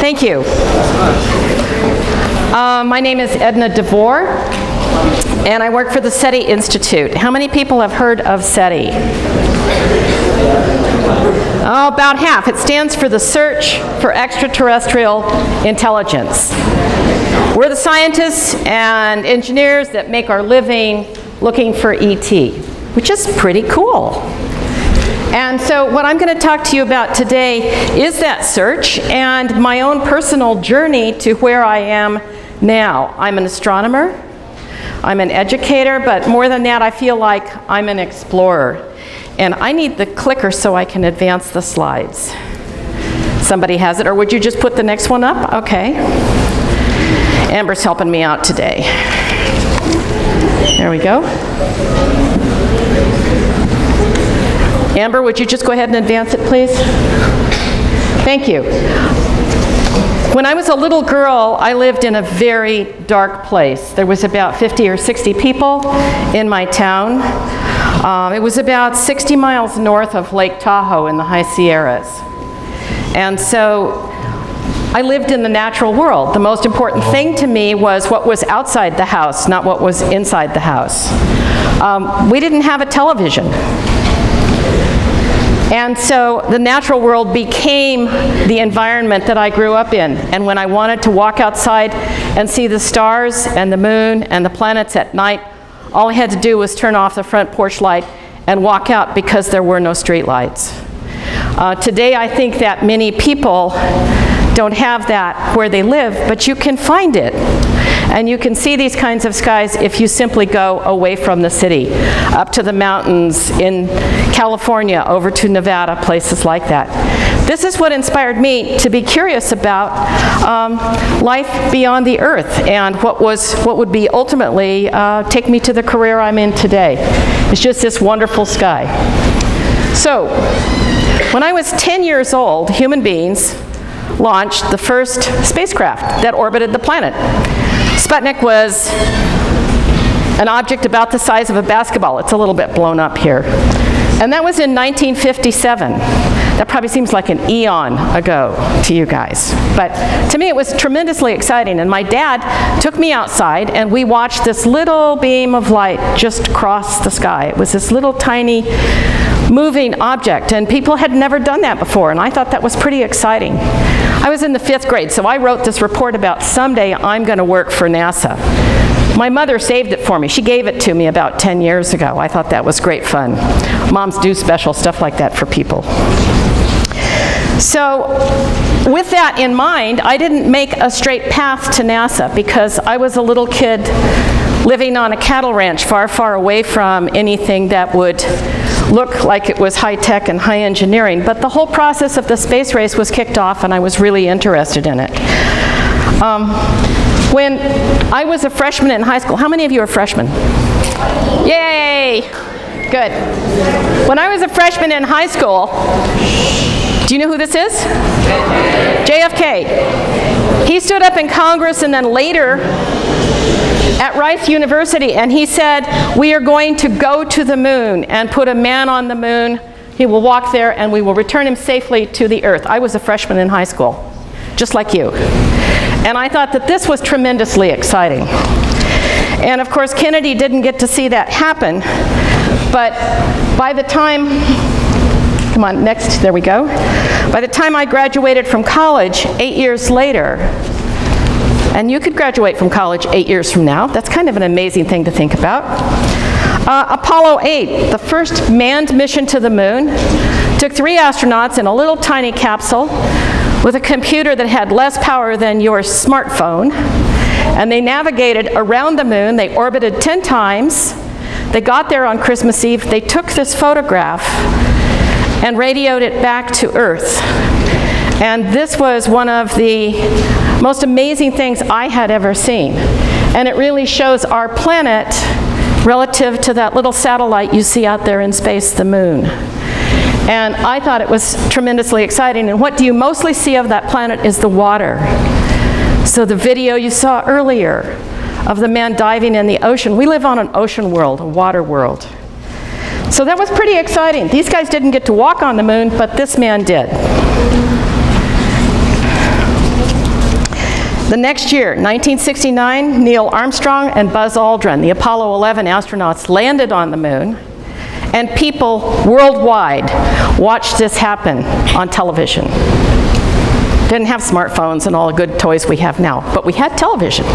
Thank you. My name is Edna DeVore, and I work for the SETI Institute. How many people have heard of SETI? Oh, about half. It stands for the Search for Extraterrestrial Intelligence. We're the scientists and engineers that make our living looking for ET, which is pretty cool. And so what I'm going to talk to you about today is that search and my own personal journey to where I am now. I'm an astronomer, I'm an educator, but more than that, I feel like I'm an explorer. And I need the clicker so I can advance the slides. Somebody has it, or would you just put the next one up? Okay. Amber's helping me out today. There we go. Amber, would you just go ahead and advance it, please? Thank you. When I was a little girl, I lived in a very dark place. There was about 50 or 60 people in my town. It was about 60 miles north of Lake Tahoe in the High Sierras. And so I lived in the natural world. The most important thing to me was what was outside the house, not what was inside the house. We didn't have a television. And so the natural world became the environment that I grew up in. And when I wanted to walk outside and see the stars and the moon and the planets at night, all I had to do was turn off the front porch light and walk out because there were no street lights. Today I think that many people don't have that where they live, but you can find it. And you can see these kinds of skies if you simply go away from the city, up to the mountains in California, over to Nevada, places like that. This is what inspired me to be curious about life beyond the Earth and what would be ultimately take me to the career I'm in today. It's just this wonderful sky. So, when I was 10 years old, human beings launched the first spacecraft that orbited the planet. Sputnik was an object about the size of a basketball. It's a little bit blown up here. And that was in 1957. That probably seems like an eon ago to you guys. But to me it was tremendously exciting. And my dad took me outside and we watched this little beam of light just cross the sky. It was this little tiny moving object, and people had never done that before, and I thought that was pretty exciting. I was in the 5th grade, so I wrote this report about someday I'm going to work for NASA. My mother saved it for me. She gave it to me about 10 years ago. I thought that was great fun. Moms do special stuff like that for people. So with that in mind, I didn't make a straight path to NASA because I was a little kid living on a cattle ranch far, far away from anything that would look like it was high-tech and high engineering. But the whole process of the space race was kicked off and I was really interested in it. When I was a freshman in high school, how many of you are freshmen? Yay! Good. When I was a freshman in high school, do you know who this is? JFK. He stood up in Congress and then later at Rice University, and he said, we are going to go to the moon and put a man on the moon. He will walk there and we will return him safely to the Earth. I was a freshman in high school, just like you. And I thought that this was tremendously exciting. And of course, Kennedy didn't get to see that happen, but by the time, come on, next, there we go. By the time I graduated from college 8 years later, and you could graduate from college 8 years from now. That's kind of an amazing thing to think about. Apollo 8, the first manned mission to the moon, took 3 astronauts in a little tiny capsule with a computer that had less power than your smartphone. And they navigated around the moon. They orbited 10 times. They got there on Christmas Eve. They took this photograph and radioed it back to Earth. And this was one of the most amazing things I had ever seen. And it really shows our planet relative to that little satellite you see out there in space, the moon. And I thought it was tremendously exciting. And what do you mostly see of that planet is the water. So the video you saw earlier of the man diving in the ocean, we live on an ocean world, a water world. So that was pretty exciting. These guys didn't get to walk on the moon, but this man did. The next year, 1969, Neil Armstrong and Buzz Aldrin, the Apollo 11 astronauts, landed on the moon, and people worldwide watched this happen on television. Didn't have smartphones and all the good toys we have now, but we had television.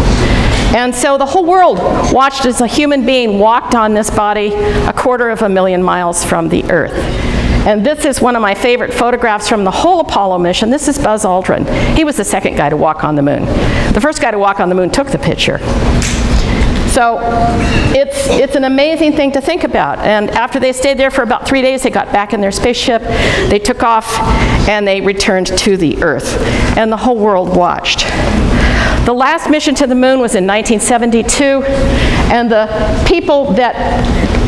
And so the whole world watched as a human being walked on this body 250,000 miles from the Earth. And this is one of my favorite photographs from the whole Apollo mission. This is Buzz Aldrin. He was the second guy to walk on the moon. The first guy to walk on the moon took the picture. So it's an amazing thing to think about. And after they stayed there for about 3 days, they got back in their spaceship, they took off, and they returned to the Earth. And the whole world watched. The last mission to the moon was in 1972, and the people that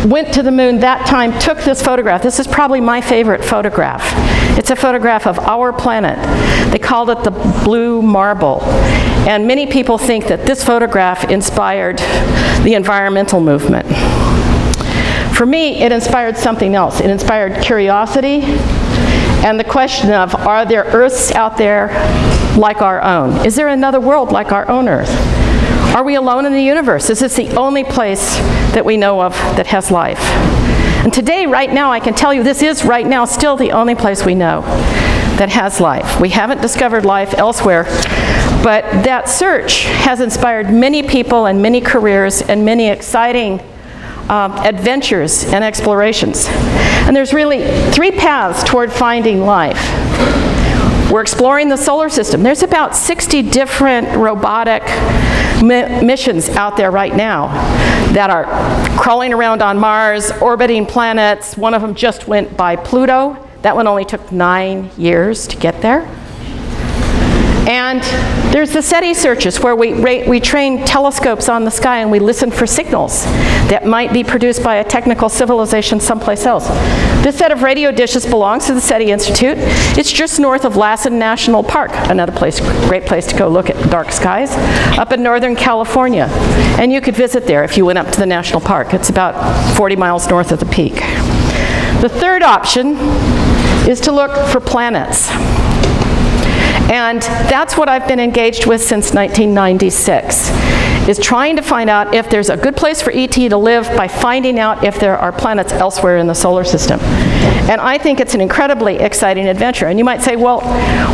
went to the moon that time took this photograph. This is probably my favorite photograph. It's a photograph of our planet. They called it the blue marble. And many people think that this photograph inspired the environmental movement. For me, it inspired something else. It inspired curiosity and the question of, are there Earths out there like our own? Is there another world like our own Earth? Are we alone in the universe? Is this the only place that we know of that has life? And today, right now, I can tell you this is right now still the only place we know that has life. We haven't discovered life elsewhere, but that search has inspired many people and many careers and many exciting adventures and explorations. And there's really 3 paths toward finding life. We're exploring the solar system. There's about 60 different robotic missions out there right now that are crawling around on Mars, orbiting planets. One of them just went by Pluto. That one only took 9 years to get there. And there's the SETI searches where we train telescopes on the sky and we listen for signals that might be produced by a technical civilization someplace else. This set of radio dishes belongs to the SETI Institute. It's just north of Latham National Park, another great place to go look at dark skies, up in Northern California. And you could visit there if you went up to the national park. It's about 40 miles north of the peak. The third option is to look for planets. And that's what I've been engaged with since 1996, is trying to find out if there's a good place for ET to live by finding out if there are planets elsewhere in the solar system. And I think it's an incredibly exciting adventure. And you might say, well,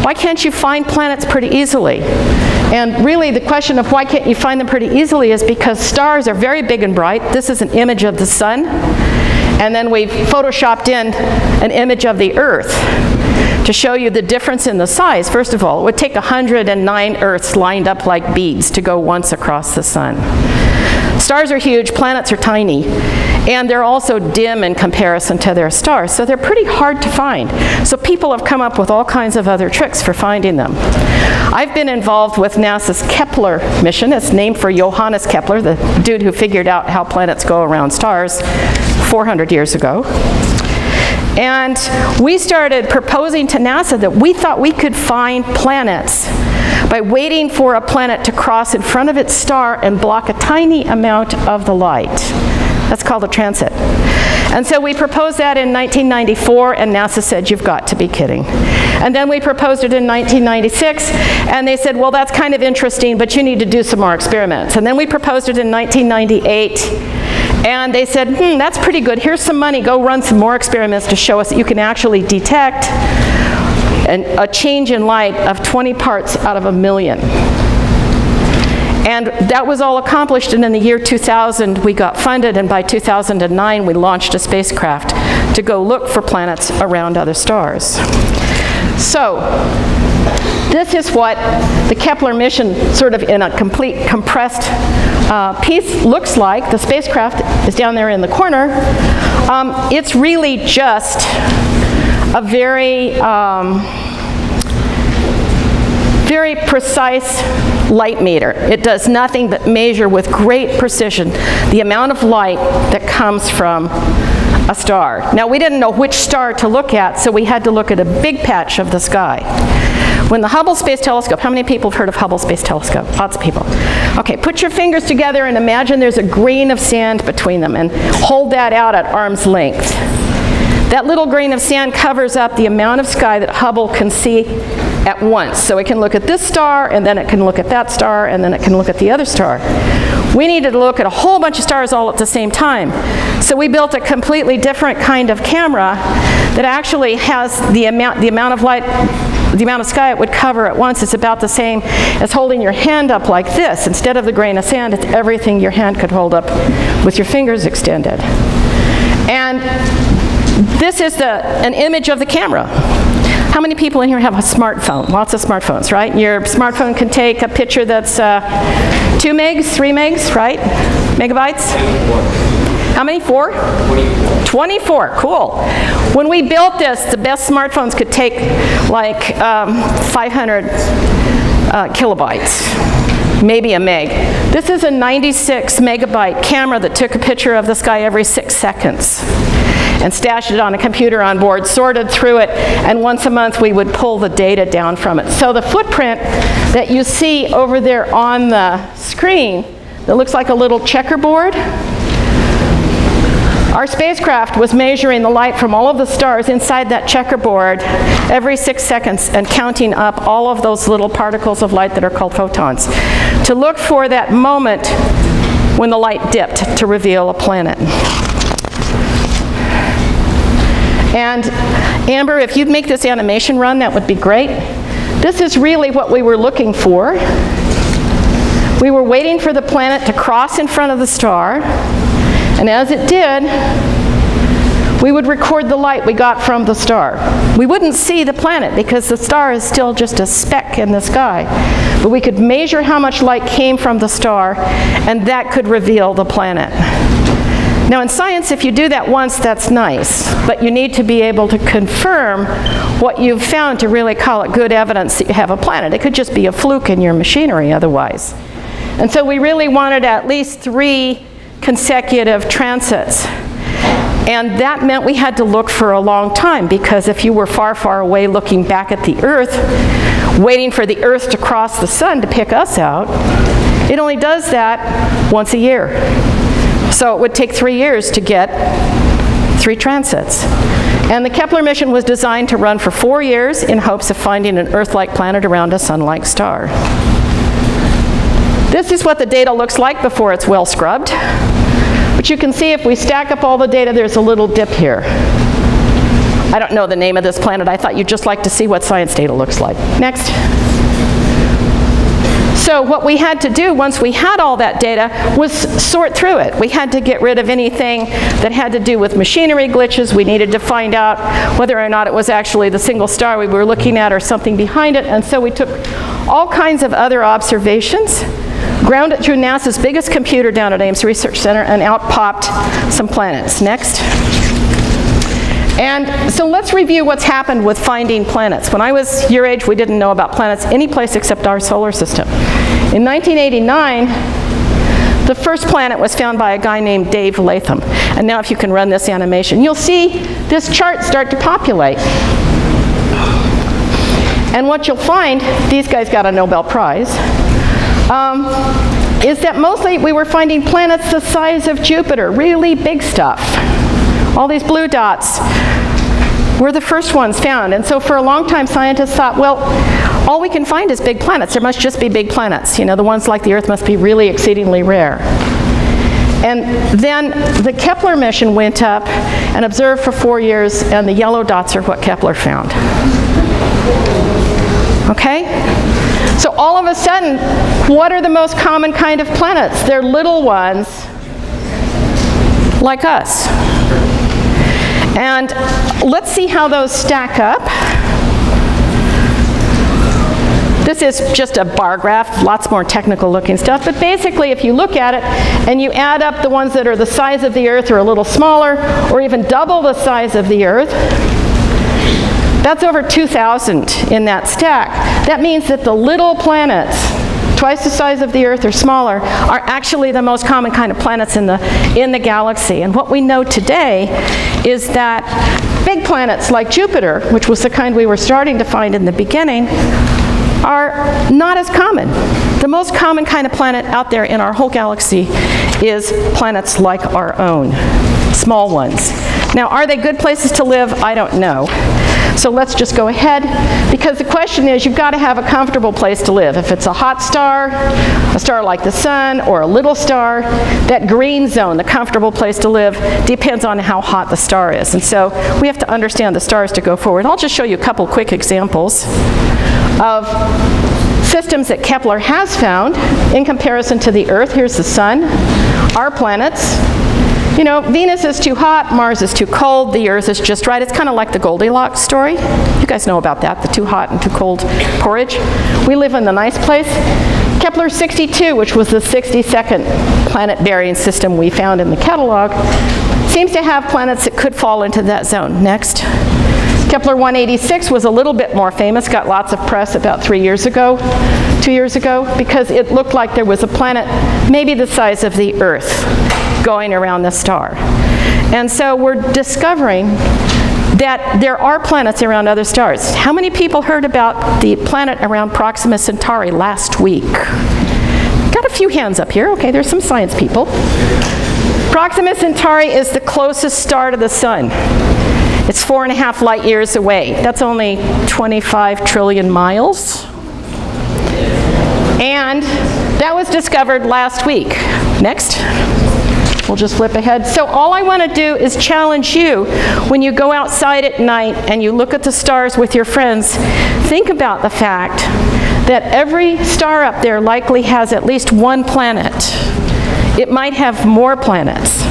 why can't you find planets pretty easily? And really the question of why can't you find them pretty easily is because stars are very big and bright. This is an image of the sun. And then we've photoshopped in an image of the Earth to show you the difference in the size. First of all, it would take 109 Earths lined up like beads to go once across the sun. Stars are huge, planets are tiny, and they're also dim in comparison to their stars, so they're pretty hard to find. So people have come up with all kinds of other tricks for finding them. I've been involved with NASA's Kepler mission. It's named for Johannes Kepler, the dude who figured out how planets go around stars 400 years ago. And we started proposing to NASA that we thought we could find planets by waiting for a planet to cross in front of its star and block a tiny amount of the light. That's called a transit. And so we proposed that in 1994, and NASA said, you've got to be kidding. And then we proposed it in 1996, and they said, well, that's kind of interesting, but you need to do some more experiments. And then we proposed it in 1998, and they said, that's pretty good. Here's some money. Go run some more experiments to show us that you can actually detect a change in light of 20 parts out of a million. And that was all accomplished, and in the year 2000 we got funded, and by 2009 we launched a spacecraft to go look for planets around other stars. So this is what the Kepler mission, sort of in a complete compressed piece, looks like. The spacecraft is down there in the corner. It's really just a very very precise light meter. It does nothing but measure with great precision the amount of light that comes from a star. Now, we didn't know which star to look at, so we had to look at a big patch of the sky. When the Hubble Space Telescope, how many people have heard of Hubble Space Telescope? Lots of people. Okay, put your fingers together and imagine there's a grain of sand between them, and hold that out at arm's length. That little grain of sand covers up the amount of sky that Hubble can see at once. So it can look at this star, and then it can look at that star, and then it can look at the other star. We needed to look at a whole bunch of stars all at the same time. So we built a completely different kind of camera that actually has the amount of light, the amount of sky it would cover at once is about the same as holding your hand up like this. Instead of the grain of sand, it's everything your hand could hold up with your fingers extended. And this is an image of the camera. How many people in here have a smartphone? Lots of smartphones, right? Your smartphone can take a picture that's 2 megs, 3 megs, right? Megabytes? How many? 4? 24, cool. When we built this, the best smartphones could take like 500 kilobytes, maybe a meg. This is a 96 megabyte camera that took a picture of the sky every 6 seconds and stashed it on a computer on board, sorted through it, and once a month we would pull the data down from it. So the footprint that you see over there on the screen that looks like a little checkerboard, our spacecraft was measuring the light from all of the stars inside that checkerboard every 6 seconds and counting up all of those little particles of light that are called photons to look for that moment when the light dipped to reveal a planet. And Amber, if you'd make this animation run, that would be great. This is really what we were looking for. We were waiting for the planet to cross in front of the star, and as it did, we would record the light we got from the star. We wouldn't see the planet because the star is still just a speck in the sky, but we could measure how much light came from the star, and that could reveal the planet. Now in science, if you do that once, that's nice, but you need to be able to confirm what you've found to really call it good evidence that you have a planet. It could just be a fluke in your machinery otherwise. And so we really wanted at least 3 consecutive transits. And that meant we had to look for a long time, because if you were far, far away looking back at the Earth, waiting for the Earth to cross the sun to pick us out, it only does that once a year. So it would take 3 years to get 3 transits. And the Kepler mission was designed to run for 4 years in hopes of finding an Earth-like planet around a sun-like star. This is what the data looks like before it's well scrubbed. But you can see if we stack up all the data, there's a little dip here. I don't know the name of this planet. I thought you'd just like to see what science data looks like. Next. So what we had to do once we had all that data was sort through it. We had to get rid of anything that had to do with machinery glitches. We needed to find out whether or not it was actually the single star we were looking at or something behind it. And so we took all kinds of other observations, ground it through NASA's biggest computer down at Ames Research Center, and out popped some planets. Next. And so let's review what's happened with finding planets. When I was your age, we didn't know about planets any place except our solar system. In 1989, the first planet was found by a guy named Dave Latham. And now if you can run this animation, you'll see this chart start to populate. And what you'll find, these guys got a Nobel Prize, is that mostly we were finding planets the size of Jupiter, really big stuff. All these blue dots were the first ones found. And so for a long time, scientists thought, well, all we can find is big planets. There must just be big planets. You know, the ones like the Earth must be really exceedingly rare. And then the Kepler mission went up and observed for 4 years, and the yellow dots are what Kepler found. Okay? So all of a sudden, what are the most common kind of planets? They're little ones like us. And let's see how those stack up. This is just a bar graph, lots more technical looking stuff, but basically if you look at it and you add up the ones that are the size of the Earth or a little smaller, or even double the size of the Earth, that's over 2,000 in that stack. That means that the little planets, twice the size of the Earth or smaller, are actually the most common kind of planets in the galaxy. And what we know today is that big planets like Jupiter, which was the kind we were starting to find in the beginning, are not as common. The most common kind of planet out there in our whole galaxy is planets like our own, small ones. Now, are they good places to live? I don't know. So let's just go ahead, because the question is, you've got to have a comfortable place to live. If it's a hot star, a star like the sun, or a little star, that green zone, the comfortable place to live, depends on how hot the star is. And so we have to understand the stars to go forward. I'll just show you a couple quick examples of systems that Kepler has found in comparison to the Earth. Here's the sun, our planets. You know, Venus is too hot, Mars is too cold, the Earth is just right. It's kind of like the Goldilocks story. You guys know about that, the too hot and too cold porridge. We live in the nice place. Kepler 62, which was the 62nd planet-bearing system we found in the catalog, seems to have planets that could fall into that zone. Next. Kepler 186 was a little bit more famous, got lots of press about 2 years ago, because it looked like there was a planet maybe the size of the Earth going around the star. And so we're discovering that there are planets around other stars. How many people heard about the planet around Proxima Centauri last week? Got a few hands up here. Okay, there's some science people. Proxima Centauri is the closest star to the sun. It's 4.5 light years away. That's only 25 trillion miles. And that was discovered last week. Next. We'll just flip ahead. So all I want to do is challenge you, when you go outside at night and you look at the stars with your friends, think about the fact that every star up there likely has at least one planet. It might have more planets.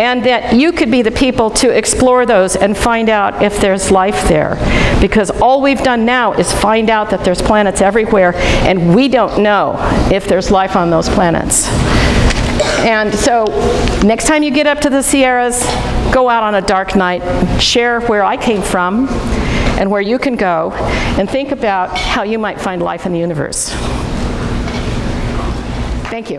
And that you could be the people to explore those and find out if there's life there. Because all we've done now is find out that there's planets everywhere, and we don't know if there's life on those planets. And so next time you get up to the Sierras, go out on a dark night, share where I came from and where you can go, and think about how you might find life in the universe. Thank you.